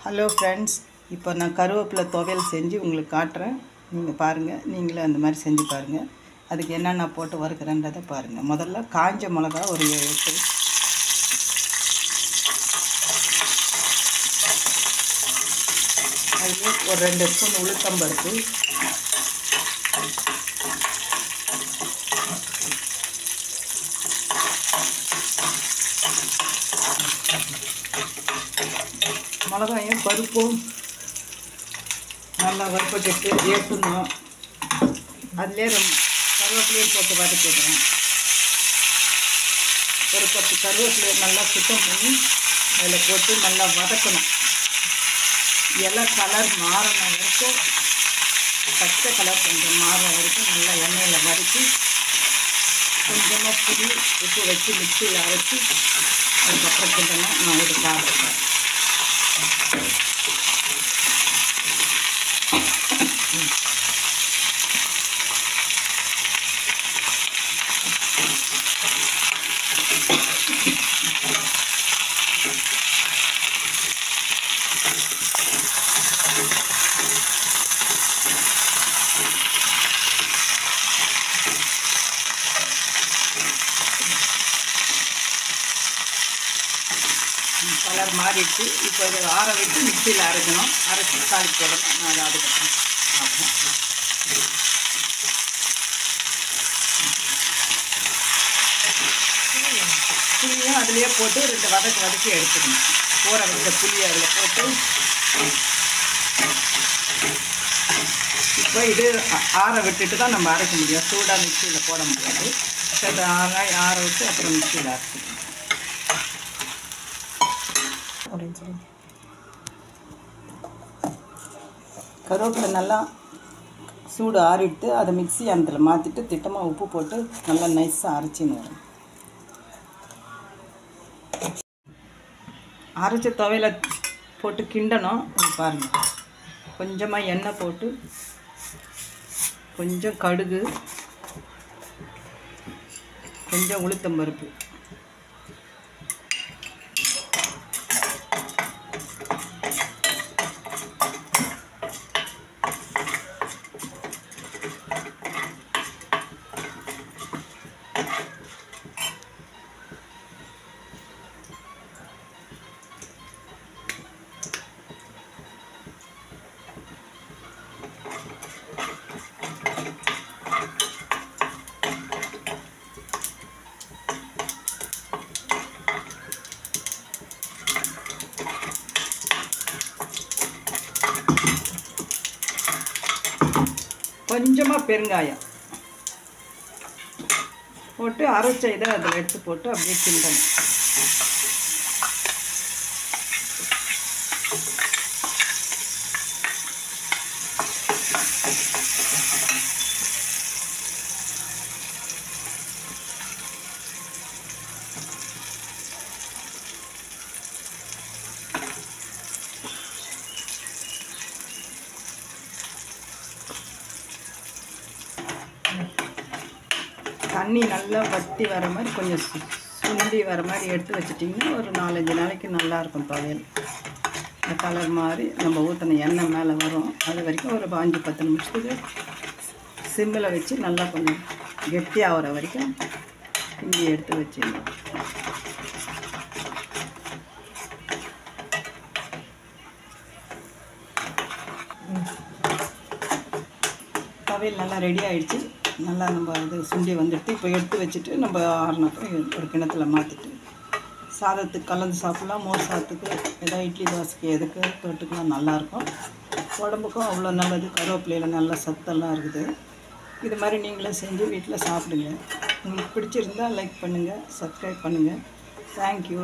Hello friends, இப்போ நான் கருவேப்பிலை துவையல் செஞ்சு உங்களுக்கு காட்டுறேன். நீங்கள் பாருங்கள், நீங்களும் அந்த மாதிரி செஞ்சு பாருங்கள். அதுக்கு என்னென்ன போட்டு வறுக்கிறேன்றதை பாருங்கள். முதல்ல காஞ்ச மிளகா ஒரு 8, அதுலேயே ஒரு 2 ஸ்பூன் உளுத்தம்பருப்பு, மிளகாயும் பருப்பும் நல்லா வறுப்பட்டு ஏற்றணும். அதிலே கருவேப்பிலையும் போட்டு வதக்கிடுவேன். ஒரு 10 கருவேப்பிலையை நல்லா சுத்தம் பண்ணி அதில் போட்டு நல்லா வதக்கணும். இலை கலர் மாறின வரைக்கும், பச்சை கலர் கொஞ்சம் மாறின வரைக்கும் நல்லா எண்ணெயில் வதக்கி கொஞ்சமாக புளி உப்பு வச்சு மிக்சியில் அரைச்சி அதுக்கப்புறம் கிட்டனா நான் இது காட்டுறேன். கலர் மாறிடுச்சு. இப்போ இதை ஆற விட்டு மிக்சியில் அரைக்கணும். அரைச்சி தாளிக்கு போடணும். நான் அதை அதுக்கப்புறம் ஆகும். புளியும் அதிலே போட்டு 2 வதக்கி எடுத்துக்கணும். ஊற வச்ச புளியை அதில் போட்டு இப்போ இது ஆற விட்டுட்டு தான் நம்ம அரைக்க முடியும். சூடாக மிக்சியில் போட முடியாது. அதை ஆற விட்டு அப்புறம் மிக்சியில் அரைச்சிக்கணும் அப்படின்னு சொல்லி. கருவேப்பிலை நல்லா சூடு ஆறிட்டு அதை மிக்சி அந்தத்தில் மாற்றிட்டு திட்டமாக உப்பு போட்டு நல்லா நைஸாக அரைச்சின்னு வரும். அரைச்ச துவையில போட்டு கிண்டணும். பாருங்கள், கொஞ்சமாக எண்ணெய் போட்டு கொஞ்சம் கடுகு, கொஞ்சம் உளுத்தம்பருப்பு, கொஞ்சமாக பெருங்காயம் போட்டு அரைச்ச இதை அதில் எடுத்து போட்டு அப்படியே கிண்டணும். தண்ணி நல்லா வற்றி வர மாதிரி கொஞ்சம் சுண்டி வர மாதிரி எடுத்து வச்சிட்டிங்கன்னா ஒரு 4-5 நாளைக்கு நல்லாயிருக்கும் துவையல். இந்த கலர் மாதிரி நம்ம ஊற்றின எண்ணெய் மேலே வரும். அது வரைக்கும் ஒரு 5-10 நிமிஷத்துக்கு சிம்மில் வச்சு நல்லா கொஞ்சம் கெட்டியாகிற வரைக்கும் கிண்டி எடுத்து வச்சிடணும். துவையல் நல்லா ரெடி ஆகிடுச்சு. நல்லா நம்ம இது சுண்டி வந்துடுது. இப்போ எடுத்து வச்சுட்டு நம்ம ஆறுனப்புறம் ஒரு கிணத்துல மாற்றிட்டு சாதத்துக்கு கலந்து சாப்பிட்லாம். மோர் சாதத்துக்கு ஏதாவது இட்லி தோசைக்கு எதுக்கு தொட்டுக்கலாம். நல்லாயிருக்கும். உடம்புக்கும் அவ்வளோ நல்லது. கருவேப்பிலையில் நல்ல சத்தெல்லாம் இருக்குது. இது மாதிரி நீங்களும் செஞ்சு வீட்டில் சாப்பிடுங்க. உங்களுக்கு பிடிச்சிருந்தால் லைக் பண்ணுங்கள், சப்ஸ்கிரைப் பண்ணுங்கள். தேங்க்யூ.